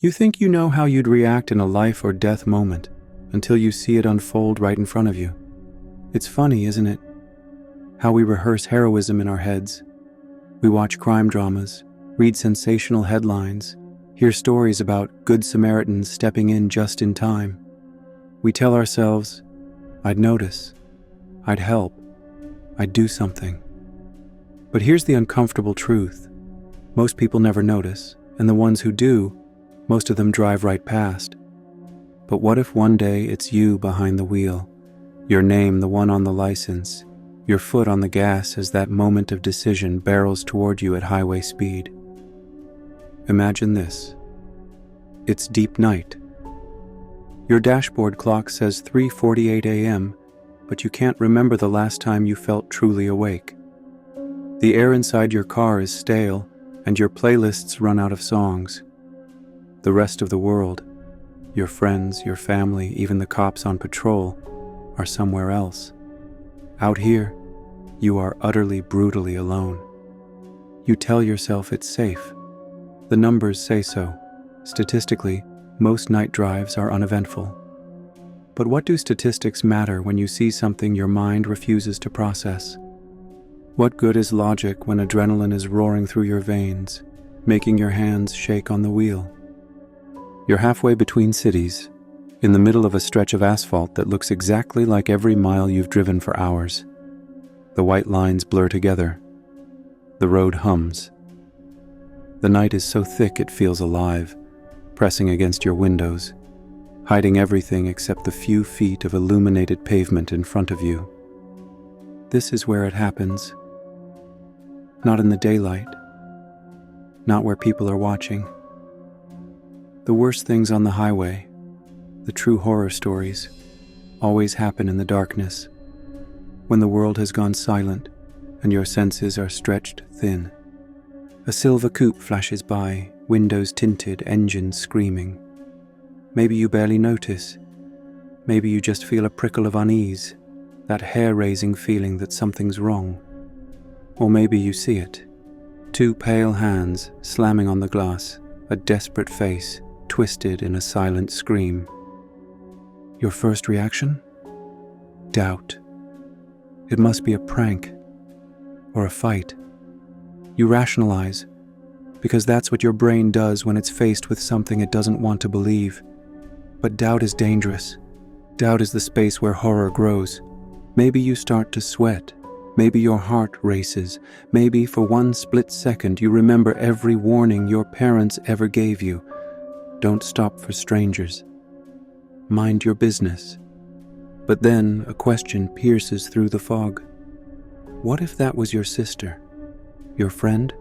You think you know how you'd react in a life or death moment until you see it unfold right in front of you. It's funny, isn't it? How we rehearse heroism in our heads. We watch crime dramas, read sensational headlines, hear stories about good Samaritans stepping in just in time. We tell ourselves, I'd notice, I'd help, I'd do something. But here's the uncomfortable truth. Most people never notice, and the ones who do, most of them drive right past. But what if one day it's you behind the wheel, your name the one on the license, your foot on the gas as that moment of decision barrels toward you at highway speed? Imagine this. It's deep night. Your dashboard clock says 3:48 a.m., but you can't remember the last time you felt truly awake. The air inside your car is stale, and your playlists run out of songs. The rest of the world, your friends, your family, even the cops on patrol, are somewhere else. Out here, you are utterly, brutally alone. You tell yourself it's safe. The numbers say so. Statistically, most night drives are uneventful. But what do statistics matter when you see something your mind refuses to process? What good is logic when adrenaline is roaring through your veins, making your hands shake on the wheel? You're halfway between cities, in the middle of a stretch of asphalt that looks exactly like every mile you've driven for hours. The white lines blur together. The road hums. The night is so thick it feels alive, pressing against your windows, hiding everything except the few feet of illuminated pavement in front of you. This is where it happens. Not in the daylight. Not where people are watching. The worst things on the highway, the true horror stories, always happen in the darkness, when the world has gone silent and your senses are stretched thin. A silver coupe flashes by, windows tinted, engines screaming. Maybe you barely notice. Maybe you just feel a prickle of unease, that hair-raising feeling that something's wrong. Or maybe you see it. Two pale hands slamming on the glass, a desperate face twisted in a silent scream. Your first reaction? Doubt. It must be a prank or a fight. You rationalize, because that's what your brain does when it's faced with something it doesn't want to believe. But doubt is dangerous. Doubt is the space where horror grows. Maybe you start to sweat. Maybe your heart races. Maybe for one split second you remember every warning your parents ever gave you. Don't stop for strangers. Mind your business. But then a question pierces through the fog. What if that was your sister? Your friend?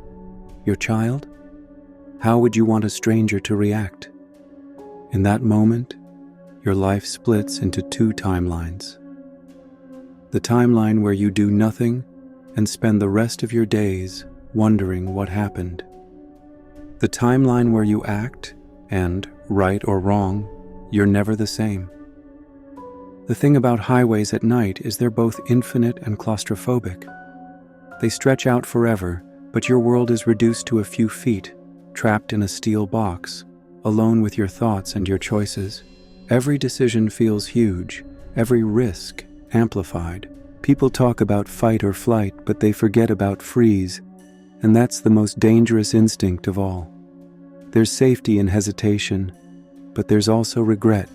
Your child? How would you want a stranger to react? In that moment, your life splits into two timelines. The timeline where you do nothing and spend the rest of your days wondering what happened. The timeline where you act and, right or wrong, you're never the same. The thing about highways at night is they're both infinite and claustrophobic. They stretch out forever, but your world is reduced to a few feet, trapped in a steel box, alone with your thoughts and your choices. Every decision feels huge, every risk amplified. People talk about fight or flight, but they forget about freeze, and that's the most dangerous instinct of all. There's safety in hesitation, but there's also regret.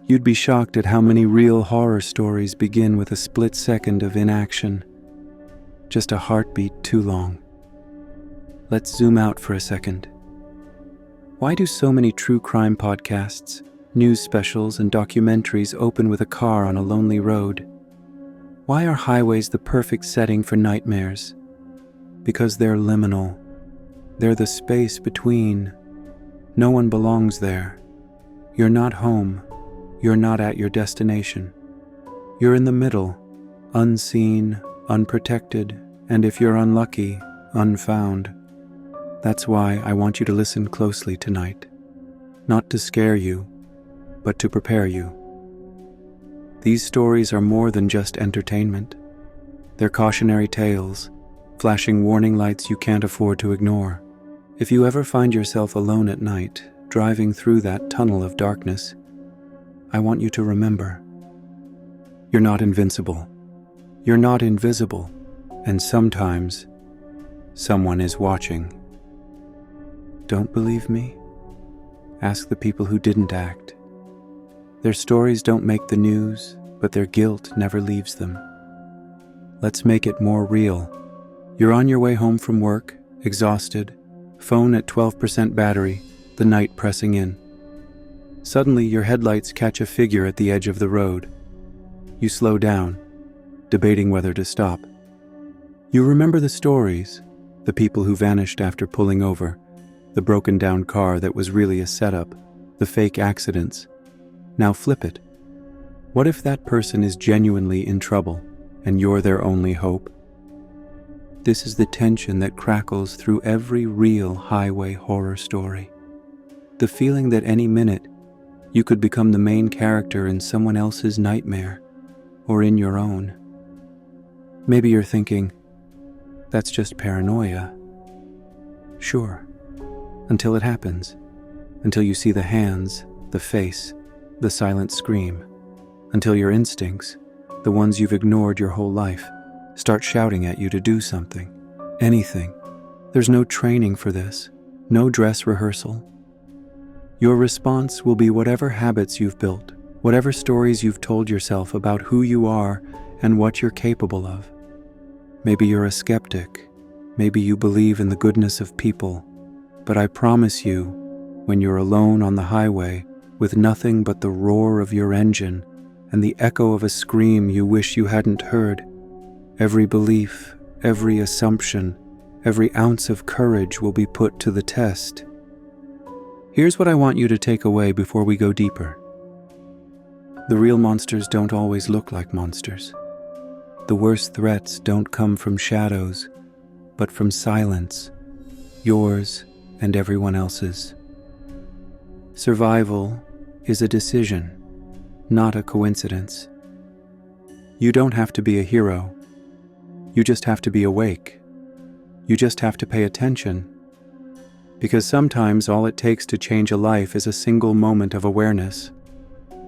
You'd be shocked at how many real horror stories begin with a split second of inaction. Just a heartbeat too long. Let's zoom out for a second. Why do so many true crime podcasts, news specials, and documentaries open with a car on a lonely road? Why are highways the perfect setting for nightmares? Because they're liminal. They're the space between. No one belongs there. You're not home. You're not at your destination. You're in the middle, unseen, unprotected, and if you're unlucky, unfound. That's why I want you to listen closely tonight. Not to scare you, but to prepare you. These stories are more than just entertainment. They're cautionary tales, flashing warning lights you can't afford to ignore. If you ever find yourself alone at night, driving through that tunnel of darkness, I want you to remember, you're not invincible. You're not invisible. And sometimes, someone is watching. Don't believe me? Ask the people who didn't act. Their stories don't make the news, but their guilt never leaves them. Let's make it more real. You're on your way home from work, exhausted, phone at 12% battery, the night pressing in. Suddenly, your headlights catch a figure at the edge of the road. You slow down, debating whether to stop. You remember the stories, the people who vanished after pulling over, the broken down car that was really a setup, the fake accidents. Now flip it. What if that person is genuinely in trouble and you're their only hope? This is the tension that crackles through every real highway horror story. The feeling that any minute you could become the main character in someone else's nightmare or in your own. Maybe you're thinking, that's just paranoia. Sure, until it happens, until you see the hands, the face, the silent scream, until your instincts, the ones you've ignored your whole life, start shouting at you to do something, anything. There's no training for this, no dress rehearsal. Your response will be whatever habits you've built, whatever stories you've told yourself about who you are and what you're capable of. Maybe you're a skeptic, maybe you believe in the goodness of people, but I promise you, when you're alone on the highway with nothing but the roar of your engine and the echo of a scream you wish you hadn't heard, every belief, every assumption, every ounce of courage will be put to the test. Here's what I want you to take away before we go deeper. The real monsters don't always look like monsters. The worst threats don't come from shadows, but from silence, yours and everyone else's. Survival is a decision, not a coincidence. You don't have to be a hero. You just have to be awake. You just have to pay attention. Because sometimes all it takes to change a life is a single moment of awareness.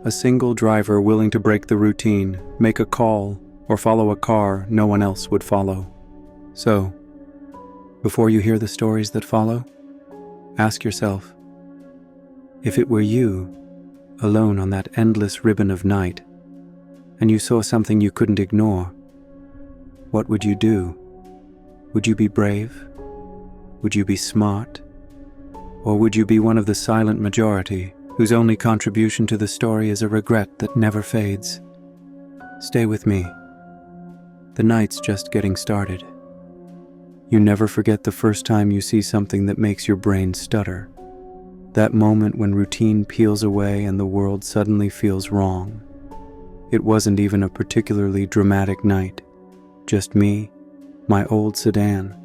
A single driver willing to break the routine, make a call, or follow a car no one else would follow. So, before you hear the stories that follow, ask yourself, if it were you, alone on that endless ribbon of night, and you saw something you couldn't ignore, what would you do? Would you be brave? Would you be smart? Or would you be one of the silent majority whose only contribution to the story is a regret that never fades? Stay with me. The night's just getting started. You never forget the first time you see something that makes your brain stutter. That moment when routine peels away and the world suddenly feels wrong. It wasn't even a particularly dramatic night. Just me, my old sedan,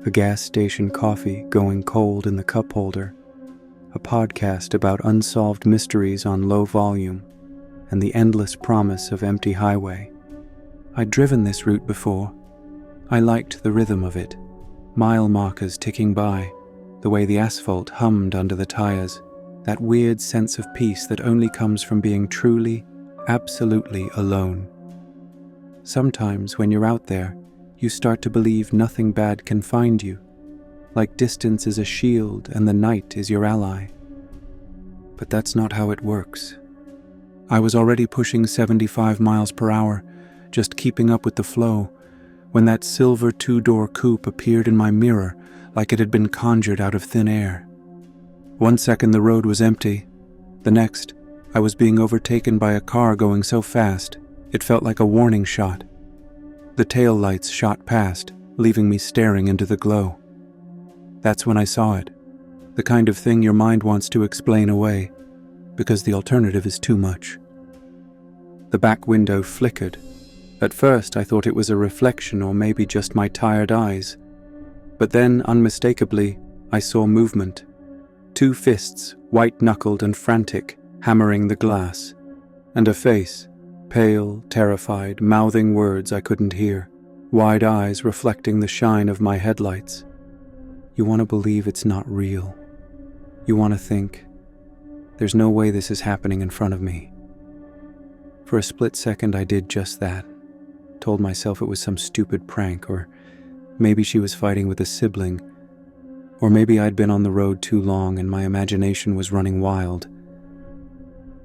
a gas station coffee going cold in the cup holder, a podcast about unsolved mysteries on low volume, and the endless promise of empty highway. I'd driven this route before. I liked the rhythm of it, mile markers ticking by, the way the asphalt hummed under the tires, that weird sense of peace that only comes from being truly, absolutely alone. Sometimes when you're out there, you start to believe nothing bad can find you, like distance is a shield and the night is your ally. But that's not how it works. I was already pushing 75 miles per hour, just keeping up with the flow, when that silver two-door coupe appeared in my mirror like it had been conjured out of thin air. One second the road was empty. The next, I was being overtaken by a car going so fast, it felt like a warning shot. The tail lights shot past, leaving me staring into the glow. That's when I saw it, the kind of thing your mind wants to explain away, because the alternative is too much. The back window flickered. At first I thought it was a reflection or maybe just my tired eyes. But then, unmistakably, I saw movement. 2 fists, white-knuckled and frantic, hammering the glass, and a face, pale, terrified, mouthing words I couldn't hear, wide eyes reflecting the shine of my headlights. You want to believe it's not real. You want to think, there's no way this is happening in front of me. For a split second, I did just that. Told myself it was some stupid prank, or maybe she was fighting with a sibling, or maybe I'd been on the road too long and my imagination was running wild.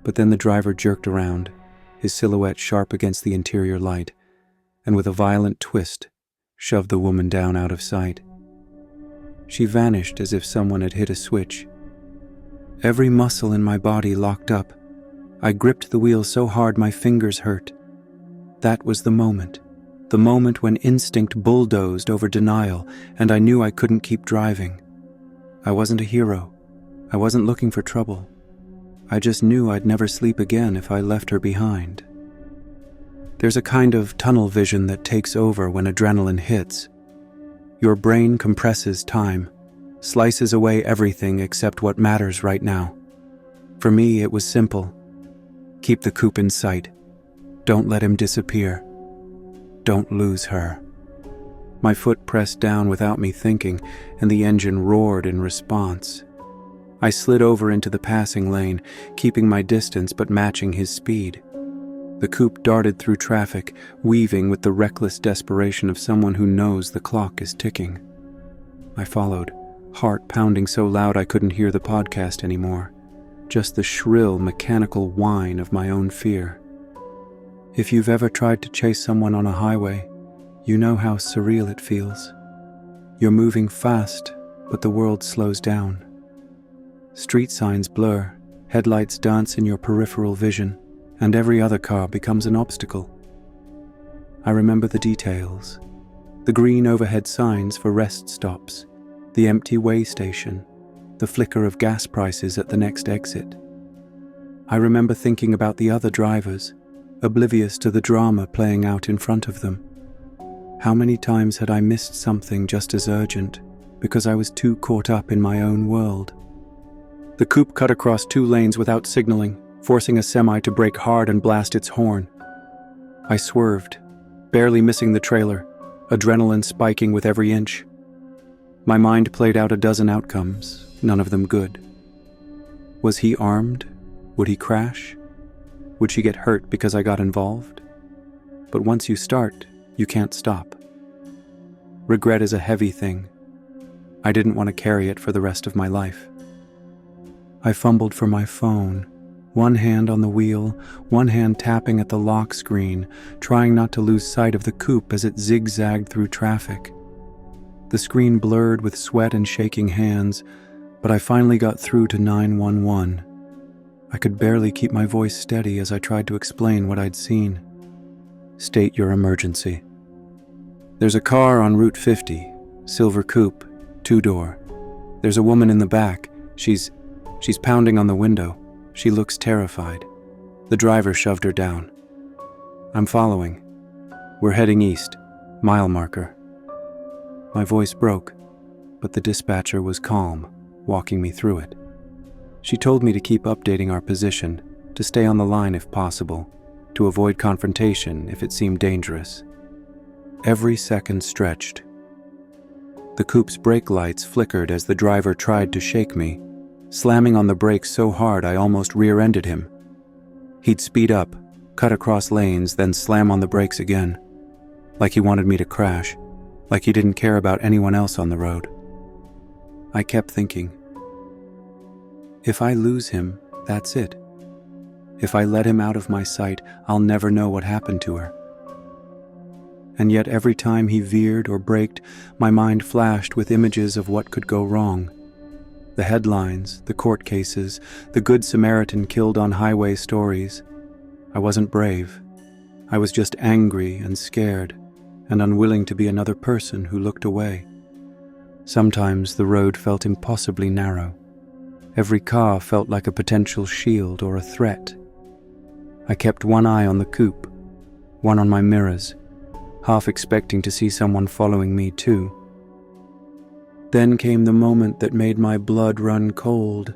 But then the driver jerked around, his silhouette sharp against the interior light, and with a violent twist, shoved the woman down out of sight. She vanished as if someone had hit a switch. Every muscle in my body locked up. I gripped the wheel so hard my fingers hurt. That was the moment when instinct bulldozed over denial, and I knew I couldn't keep driving. I wasn't a hero. I wasn't looking for trouble. I just knew I'd never sleep again if I left her behind. There's a kind of tunnel vision that takes over when adrenaline hits. Your brain compresses time, slices away everything except what matters right now. For me, it was simple. Keep the coupe in sight. Don't let him disappear. Don't lose her. My foot pressed down without me thinking, and the engine roared in response. I slid over into the passing lane, keeping my distance but matching his speed. The coupe darted through traffic, weaving with the reckless desperation of someone who knows the clock is ticking. I followed, heart pounding so loud I couldn't hear the podcast anymore, just the shrill, mechanical whine of my own fear. If you've ever tried to chase someone on a highway, you know how surreal it feels. You're moving fast, but the world slows down. Street signs blur, headlights dance in your peripheral vision, and every other car becomes an obstacle. I remember the details. The green overhead signs for rest stops, the empty way station, the flicker of gas prices at the next exit. I remember thinking about the other drivers, oblivious to the drama playing out in front of them. How many times had I missed something just as urgent because I was too caught up in my own world? The coupe cut across 2 lanes without signaling, forcing a semi to brake hard and blast its horn. I swerved, barely missing the trailer, adrenaline spiking with every inch. My mind played out a dozen outcomes, none of them good. Was he armed? Would he crash? Would she get hurt because I got involved? But once you start, you can't stop. Regret is a heavy thing. I didn't want to carry it for the rest of my life. I fumbled for my phone, one hand on the wheel, one hand tapping at the lock screen, trying not to lose sight of the coupe as it zigzagged through traffic. The screen blurred with sweat and shaking hands, but I finally got through to 911. I could barely keep my voice steady as I tried to explain what I'd seen. State your emergency. There's a car on Route 50, silver coupe, 2-door. There's a woman in the back. She's pounding on the window. She looks terrified. The driver shoved her down. I'm following. We're heading east, mile marker. My voice broke, but the dispatcher was calm, walking me through it. She told me to keep updating our position, to stay on the line if possible, to avoid confrontation if it seemed dangerous. Every second stretched. The coupe's brake lights flickered as the driver tried to shake me, slamming on the brakes so hard I almost rear-ended him. He'd speed up, cut across lanes, then slam on the brakes again, like he wanted me to crash, like he didn't care about anyone else on the road. I kept thinking, if I lose him, that's it. If I let him out of my sight, I'll never know what happened to her. And yet every time he veered or braked, my mind flashed with images of what could go wrong. The headlines, the court cases, the Good Samaritan killed on highway stories. I wasn't brave. I was just angry and scared, and unwilling to be another person who looked away. Sometimes the road felt impossibly narrow. Every car felt like a potential shield or a threat. I kept one eye on the coupe, one on my mirrors, half expecting to see someone following me too. Then came the moment that made my blood run cold.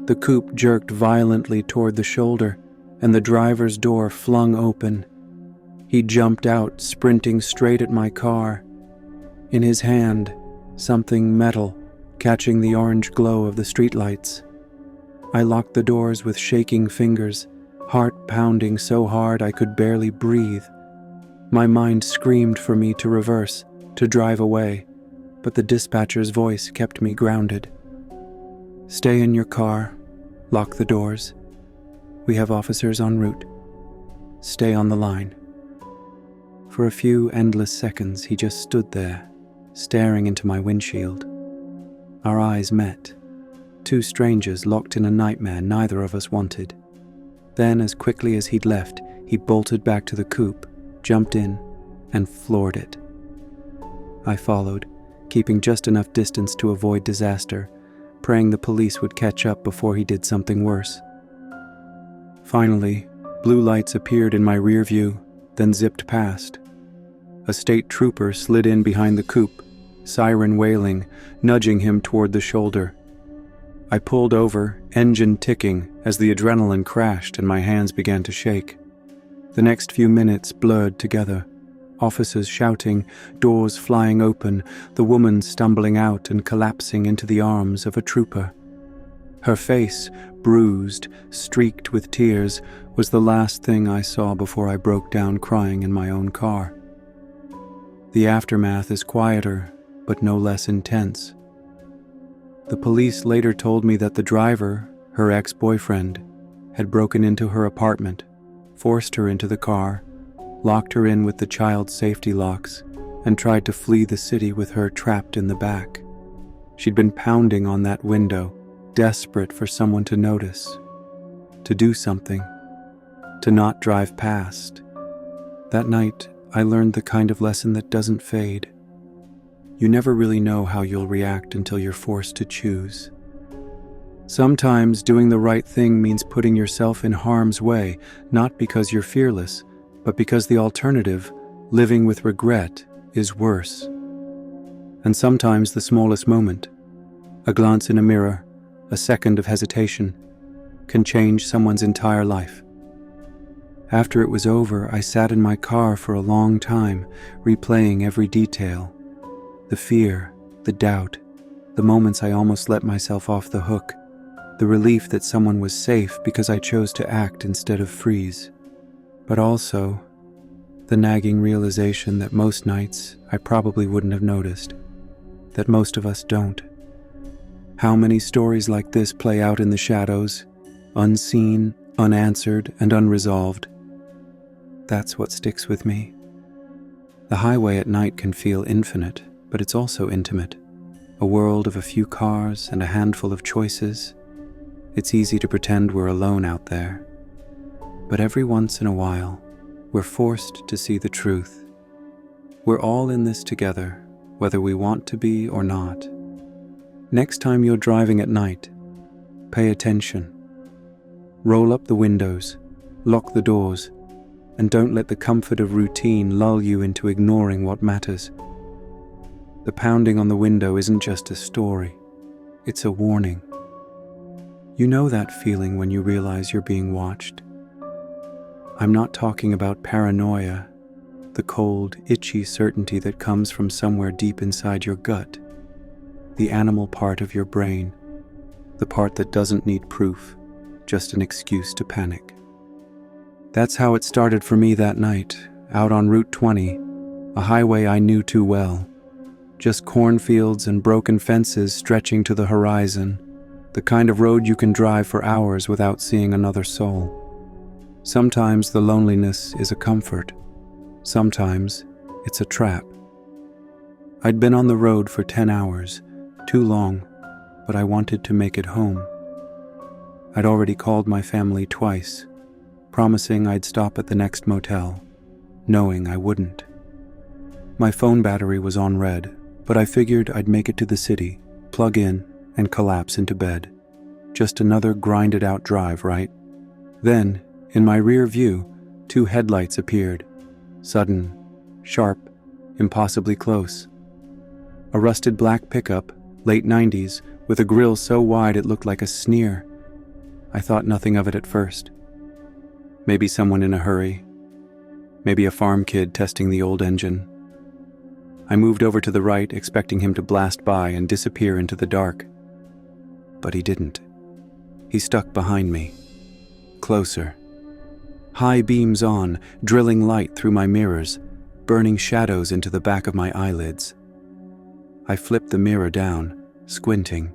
The coupe jerked violently toward the shoulder, and the driver's door flung open. He jumped out, sprinting straight at my car. In his hand, something metal, catching the orange glow of the streetlights. I locked the doors with shaking fingers, heart pounding so hard I could barely breathe. My mind screamed for me to reverse, to drive away, but the dispatcher's voice kept me grounded. Stay in your car, lock the doors. We have officers en route. Stay on the line. For a few endless seconds, he just stood there, staring into my windshield. Our eyes met. Two strangers locked in a nightmare neither of us wanted. Then, as quickly as he'd left, he bolted back to the coupe, jumped in, and floored it. I followed, keeping just enough distance to avoid disaster, praying the police would catch up before he did something worse. Finally, blue lights appeared in my rear view, then zipped past. A state trooper slid in behind the coupe, siren wailing, nudging him toward the shoulder. I pulled over, engine ticking, as the adrenaline crashed and my hands began to shake. The next few minutes blurred together. Officers shouting, doors flying open, the woman stumbling out and collapsing into the arms of a trooper. Her face, bruised, streaked with tears, was the last thing I saw before I broke down crying in my own car. The aftermath is quieter, but no less intense. The police later told me that the driver, her ex-boyfriend, had broken into her apartment, forced her into the car, locked her in with the child's safety locks, and tried to flee the city with her trapped in the back. She'd been pounding on that window, desperate for someone to notice, to do something, to not drive past. That night, I learned the kind of lesson that doesn't fade. You never really know how you'll react until you're forced to choose. Sometimes doing the right thing means putting yourself in harm's way, not because you're fearless, but because the alternative, living with regret, is worse. And sometimes the smallest moment, a glance in a mirror, a second of hesitation, can change someone's entire life. After it was over, I sat in my car for a long time, replaying every detail. The fear, the doubt, the moments I almost let myself off the hook, the relief that someone was safe because I chose to act instead of freeze. But also, the nagging realization that most nights I probably wouldn't have noticed, that most of us don't. How many stories like this play out in the shadows, unseen, unanswered, and unresolved? That's what sticks with me. The highway at night can feel infinite, but it's also intimate. A world of a few cars and a handful of choices. It's easy to pretend we're alone out there. But every once in a while, we're forced to see the truth. We're all in this together, whether we want to be or not. Next time you're driving at night, pay attention. Roll up the windows, lock the doors, and don't let the comfort of routine lull you into ignoring what matters. The pounding on the window isn't just a story, it's a warning. You know that feeling when you realize you're being watched? I'm not talking about paranoia, the cold, itchy certainty that comes from somewhere deep inside your gut, the animal part of your brain, the part that doesn't need proof, just an excuse to panic. That's how it started for me that night, out on Route 20, a highway I knew too well. Just cornfields and broken fences stretching to the horizon, the kind of road you can drive for hours without seeing another soul. Sometimes the loneliness is a comfort. Sometimes it's a trap. I'd been on the road for 10 hours, too long, but I wanted to make it home. I'd already called my family twice, promising I'd stop at the next motel, knowing I wouldn't. My phone battery was on red, but I figured I'd make it to the city, plug in, and collapse into bed. Just another grinded-out drive, right? Then, in my rear view, 2 headlights appeared. Sudden, sharp, impossibly close. A rusted black pickup, late 90s, with a grille so wide it looked like a sneer. I thought nothing of it at first. Maybe someone in a hurry. Maybe a farm kid testing the old engine. I moved over to the right, expecting him to blast by and disappear into the dark. But he didn't. He stuck behind me. Closer. High beams on, drilling light through my mirrors, burning shadows into the back of my eyelids. I flipped the mirror down, squinting.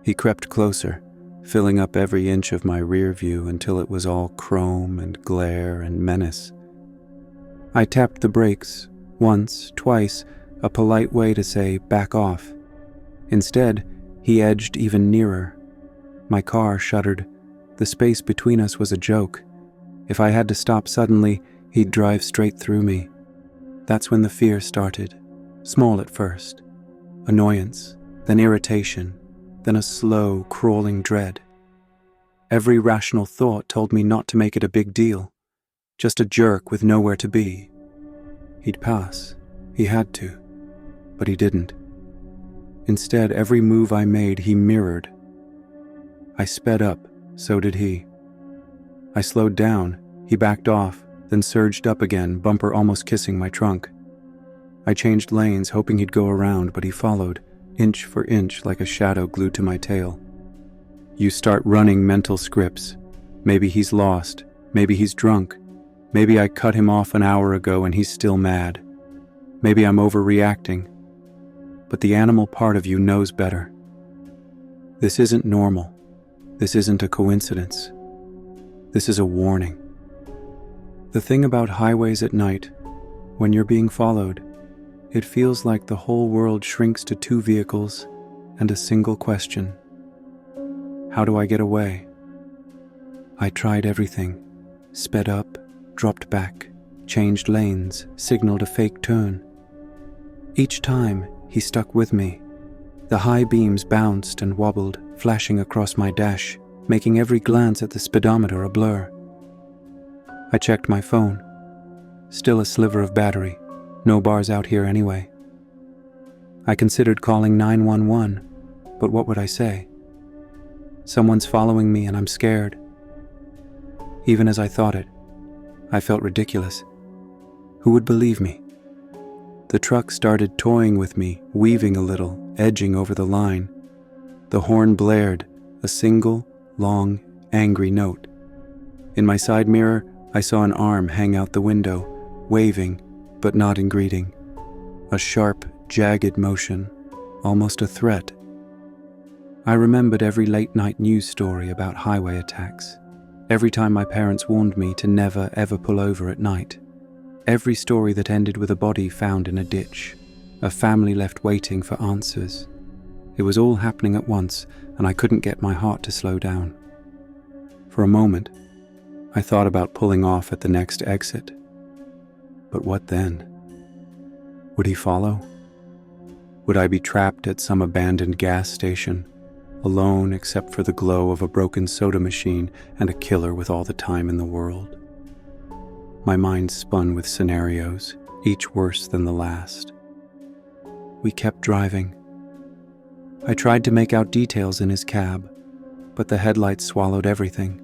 He crept closer, filling up every inch of my rear view until it was all chrome and glare and menace. I tapped the brakes, once, twice, a polite way to say, back off. Instead, he edged even nearer. My car shuddered. The space between us was a joke. If I had to stop suddenly, he'd drive straight through me. That's when the fear started. Small at first. Annoyance, then irritation, then a slow, crawling dread. Every rational thought told me not to make it a big deal. Just a jerk with nowhere to be. He'd pass. He had to. But he didn't. Instead, every move I made, he mirrored. I sped up, so did he. I slowed down, he backed off, then surged up again, bumper almost kissing my trunk. I changed lanes, hoping he'd go around, but he followed, inch for inch like a shadow glued to my tail. You start running mental scripts. Maybe he's lost. Maybe he's drunk. Maybe I cut him off an hour ago and he's still mad. Maybe I'm overreacting. But the animal part of you knows better. This isn't normal. This isn't a coincidence. This is a warning. The thing about highways at night, when you're being followed, it feels like the whole world shrinks to two vehicles and a single question. How do I get away? I tried everything. Sped up, dropped back, changed lanes, signaled a fake turn. Each time, he stuck with me. The high beams bounced and wobbled, flashing across my dash, making every glance at the speedometer a blur. I checked my phone. Still a sliver of battery. No bars out here anyway. I considered calling 911, but what would I say? Someone's following me and I'm scared. Even as I thought it, I felt ridiculous. Who would believe me? The truck started toying with me, weaving a little, edging over the line. The horn blared, a single, long, angry note. In my side mirror, I saw an arm hang out the window, waving, but not in greeting. A sharp, jagged motion, almost a threat. I remembered every late-night news story about highway attacks. Every time my parents warned me to never, ever pull over at night. Every story that ended with a body found in a ditch. A family left waiting for answers. It was all happening at once, and I couldn't get my heart to slow down. For a moment, I thought about pulling off at the next exit. But what then? Would he follow? Would I be trapped at some abandoned gas station, alone except for the glow of a broken soda machine and a killer with all the time in the world? My mind spun with scenarios, each worse than the last. We kept driving. I tried to make out details in his cab, but the headlights swallowed everything.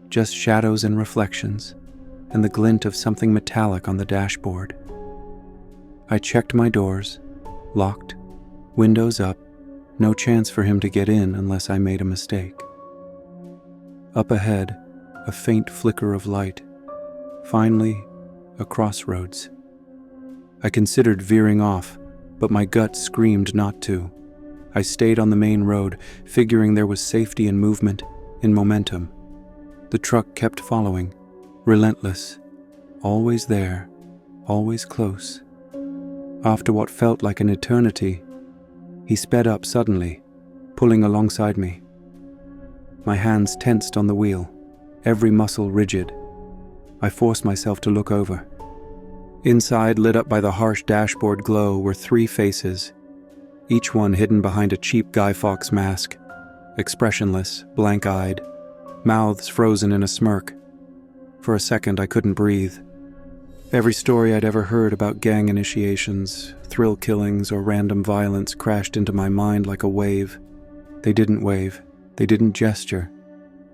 Just shadows and reflections, and the glint of something metallic on the dashboard. I checked my doors, locked, windows up, no chance for him to get in unless I made a mistake. Up ahead, a faint flicker of light. Finally, a crossroads. I considered veering off, but my gut screamed not to. I stayed on the main road, figuring there was safety in movement, in momentum. The truck kept following, relentless, always there, always close. After what felt like an eternity, he sped up suddenly, pulling alongside me. My hands tensed on the wheel, every muscle rigid. I forced myself to look over. Inside, lit up by the harsh dashboard glow, were three faces, each one hidden behind a cheap Guy Fawkes mask, expressionless, blank-eyed, mouths frozen in a smirk. For a second, I couldn't breathe. Every story I'd ever heard about gang initiations, thrill killings, or random violence crashed into my mind like a wave. They didn't wave. They didn't gesture.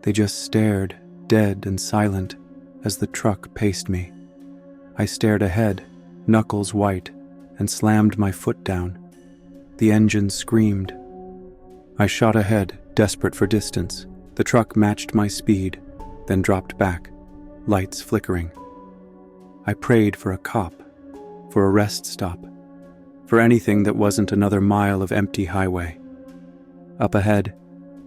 They just stared, dead and silent, as the truck paced me. I stared ahead, knuckles white, and slammed my foot down. The engine screamed. I shot ahead, desperate for distance. The truck matched my speed, then dropped back, lights flickering. I prayed for a cop, for a rest stop, for anything that wasn't another mile of empty highway. Up ahead,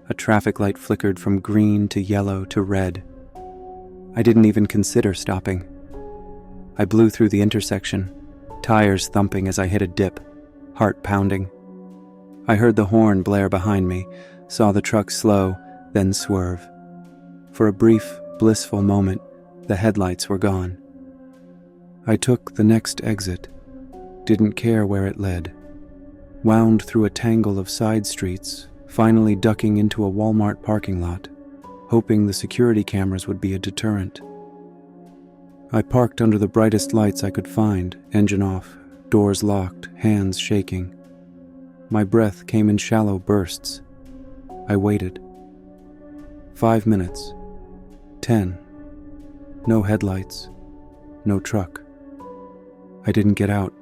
a traffic light flickered from green to yellow to red. I didn't even consider stopping. I blew through the intersection, tires thumping as I hit a dip, heart pounding. I heard the horn blare behind me, saw the truck slow, then swerve. For a brief, blissful moment, the headlights were gone. I took the next exit, didn't care where it led, wound through a tangle of side streets, finally ducking into a Walmart parking lot, hoping the security cameras would be a deterrent. I parked under the brightest lights I could find, engine off, doors locked, hands shaking. My breath came in shallow bursts. I waited. 5 minutes. 10. No headlights. No truck. I didn't get out,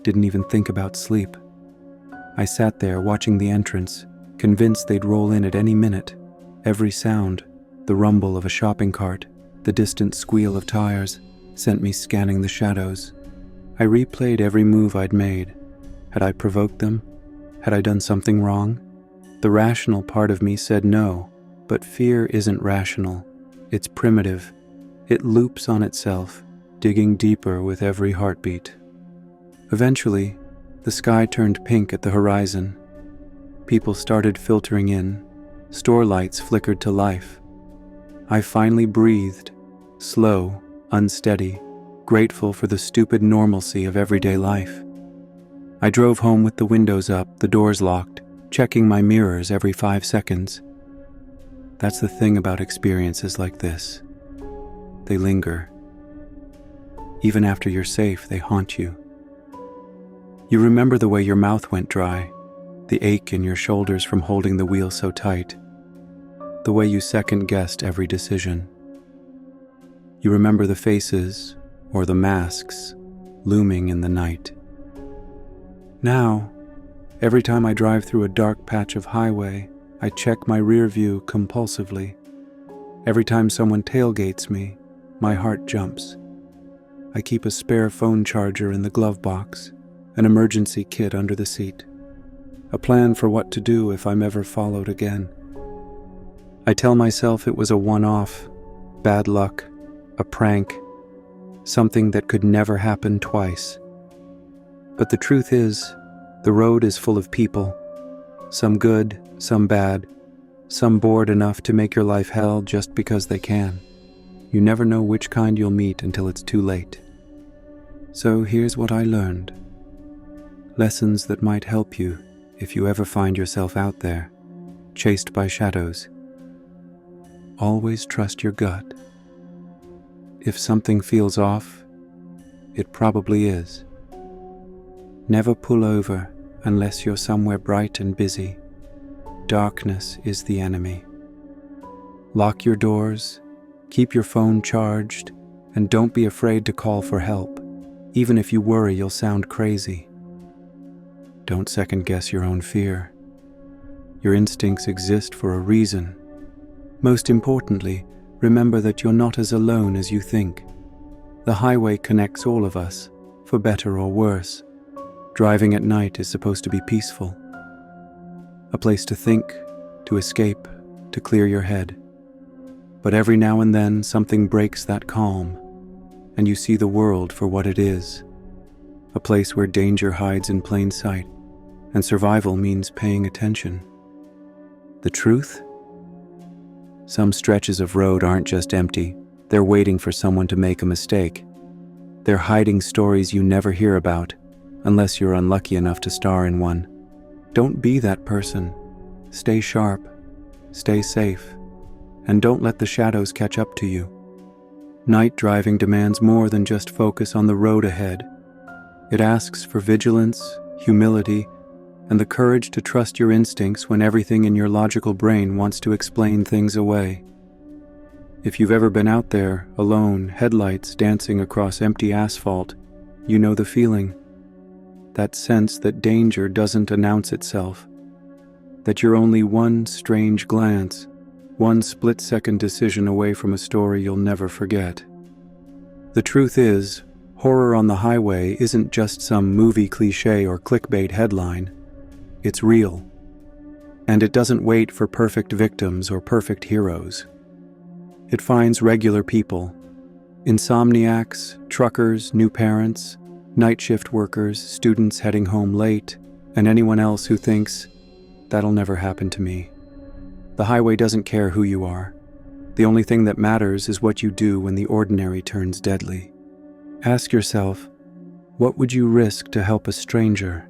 didn't even think about sleep. I sat there watching the entrance, convinced they'd roll in at any minute. Every sound, the rumble of a shopping cart, the distant squeal of tires, sent me scanning the shadows. I replayed every move I'd made. Had I provoked them? Had I done something wrong? The rational part of me said no, but fear isn't rational. It's primitive. It loops on itself, digging deeper with every heartbeat. Eventually, the sky turned pink at the horizon. People started filtering in. Store lights flickered to life. I finally breathed, slow, unsteady, grateful for the stupid normalcy of everyday life. I drove home with the windows up, the doors locked, checking my mirrors every 5 seconds. That's the thing about experiences like this. They linger. Even after you're safe, they haunt you. You remember the way your mouth went dry, the ache in your shoulders from holding the wheel so tight, the way you second-guessed every decision. You remember the faces, or the masks, looming in the night. Now, every time I drive through a dark patch of highway, I check my rear view compulsively. Every time someone tailgates me, my heart jumps. I keep a spare phone charger in the glove box, an emergency kit under the seat, a plan for what to do if I'm ever followed again. I tell myself it was a one-off, bad luck, a prank, something that could never happen twice. But the truth is, the road is full of people, some good, some bad, some bored enough to make your life hell just because they can. You never know which kind you'll meet until it's too late. So here's what I learned. Lessons that might help you if you ever find yourself out there, chased by shadows. Always trust your gut. If something feels off, it probably is. Never pull over unless you're somewhere bright and busy. Darkness is the enemy. Lock your doors, keep your phone charged, and don't be afraid to call for help, even if you worry you'll sound crazy. Don't second-guess your own fear. Your instincts exist for a reason. Most importantly, remember that you're not as alone as you think. The highway connects all of us, for better or worse. Driving at night is supposed to be peaceful. A place to think, to escape, to clear your head. But every now and then something breaks that calm, and you see the world for what it is. A place where danger hides in plain sight, and survival means paying attention. The truth? Some stretches of road aren't just empty, they're waiting for someone to make a mistake. They're hiding stories you never hear about, unless you're unlucky enough to star in one. Don't be that person. Stay sharp, stay safe, and don't let the shadows catch up to you. Night driving demands more than just focus on the road ahead. It asks for vigilance, humility, and the courage to trust your instincts when everything in your logical brain wants to explain things away. If you've ever been out there, alone, headlights dancing across empty asphalt, you know the feeling. that sense that danger doesn't announce itself, that you're only one strange glance, one split-second decision away from a story you'll never forget. The truth is, horror on the highway isn't just some movie cliché or clickbait headline. It's real. And it doesn't wait for perfect victims or perfect heroes. It finds regular people, insomniacs, truckers, new parents, night shift workers, students heading home late, and anyone else who thinks, that'll never happen to me. The highway doesn't care who you are. The only thing that matters is what you do when the ordinary turns deadly. Ask yourself, what would you risk to help a stranger?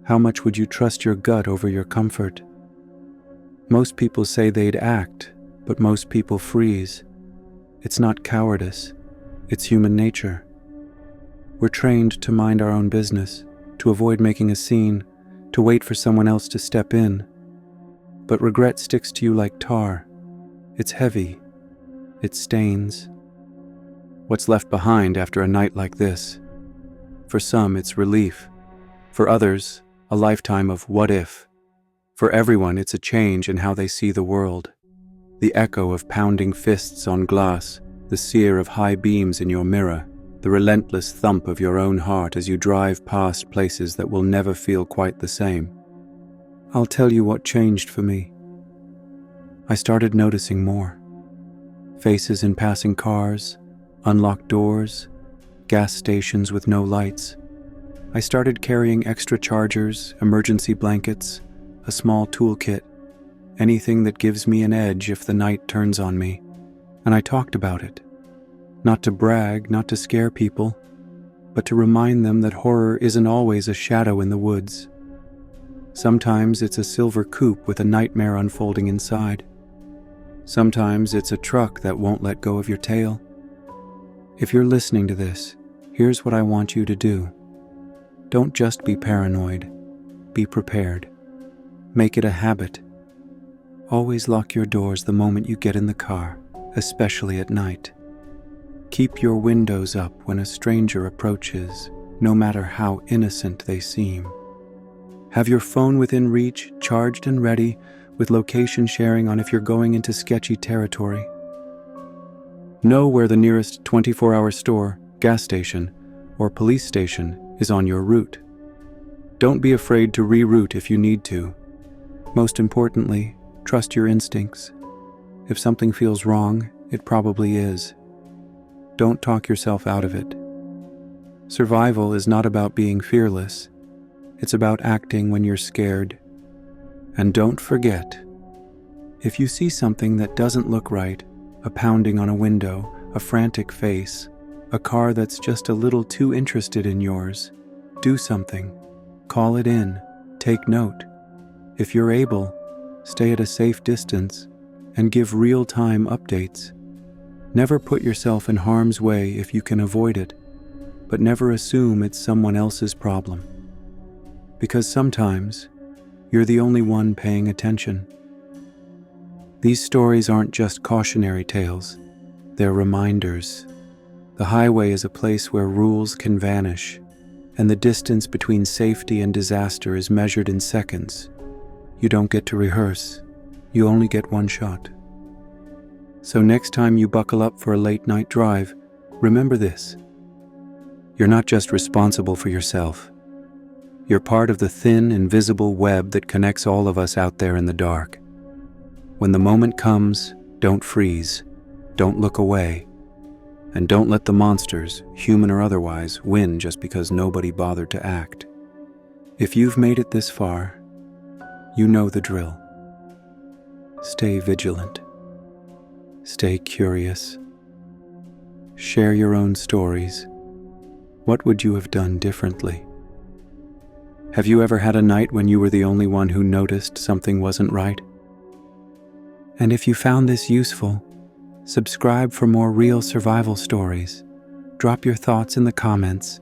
How much would you trust your gut over your comfort? Most people say they'd act, but most people freeze. It's not cowardice, it's human nature. We're trained to mind our own business, to avoid making a scene, to wait for someone else to step in. But regret sticks to you like tar. It's heavy. It stains. What's left behind after a night like this? For some, it's relief. For others, a lifetime of what if. For everyone, it's a change in how they see the world. The echo of pounding fists on glass, the sear of high beams in your mirror, the relentless thump of your own heart as you drive past places that will never feel quite the same. I'll tell you what changed for me. I started noticing more. Faces in passing cars, unlocked doors, gas stations with no lights. I started carrying extra chargers, emergency blankets, a small toolkit, anything that gives me an edge if the night turns on me. And I talked about it. Not to brag, not to scare people, but to remind them that horror isn't always a shadow in the woods. Sometimes it's a silver coupe with a nightmare unfolding inside. Sometimes it's a truck that won't let go of your tail. If you're listening to this, here's what I want you to do. Don't just be paranoid. Be prepared. Make it a habit. Always lock your doors the moment you get in the car, especially at night. Keep your windows up when a stranger approaches, no matter how innocent they seem. Have your phone within reach, charged and ready, with location sharing on if you're going into sketchy territory. Know where the nearest 24-hour store, gas station, or police station is on your route. Don't be afraid to reroute if you need to. Most importantly, trust your instincts. If something feels wrong, it probably is. Don't talk yourself out of it. Survival is not about being fearless. It's about acting when you're scared. And don't forget, if you see something that doesn't look right, a pounding on a window, a frantic face, a car that's just a little too interested in yours, do something. Call it in. Take note. If you're able, stay at a safe distance and give real-time updates. Never put yourself in harm's way if you can avoid it, but never assume it's someone else's problem. Because sometimes, you're the only one paying attention. These stories aren't just cautionary tales, they're reminders. The highway is a place where rules can vanish, and the distance between safety and disaster is measured in seconds. You don't get to rehearse, you only get one shot. So next time you buckle up for a late-night drive, remember this. You're not just responsible for yourself. You're part of the thin, invisible web that connects all of us out there in the dark. When the moment comes, don't freeze, don't look away, and don't let the monsters, human or otherwise, win just because nobody bothered to act. If you've made it this far, you know the drill. Stay vigilant. Stay curious. Share your own stories. What would you have done differently? Have you ever had a night when you were the only one who noticed something wasn't right? And if you found this useful, subscribe for more real survival stories. Drop your thoughts in the comments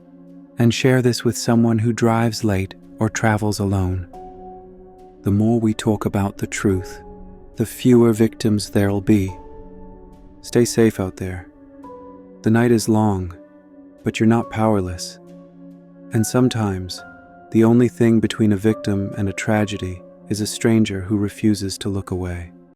and share this with someone who drives late or travels alone. The more we talk about the truth, the fewer victims there'll be. Stay safe out there. The night is long, but you're not powerless. And sometimes, The only thing between a victim and a tragedy is a stranger who refuses to look away.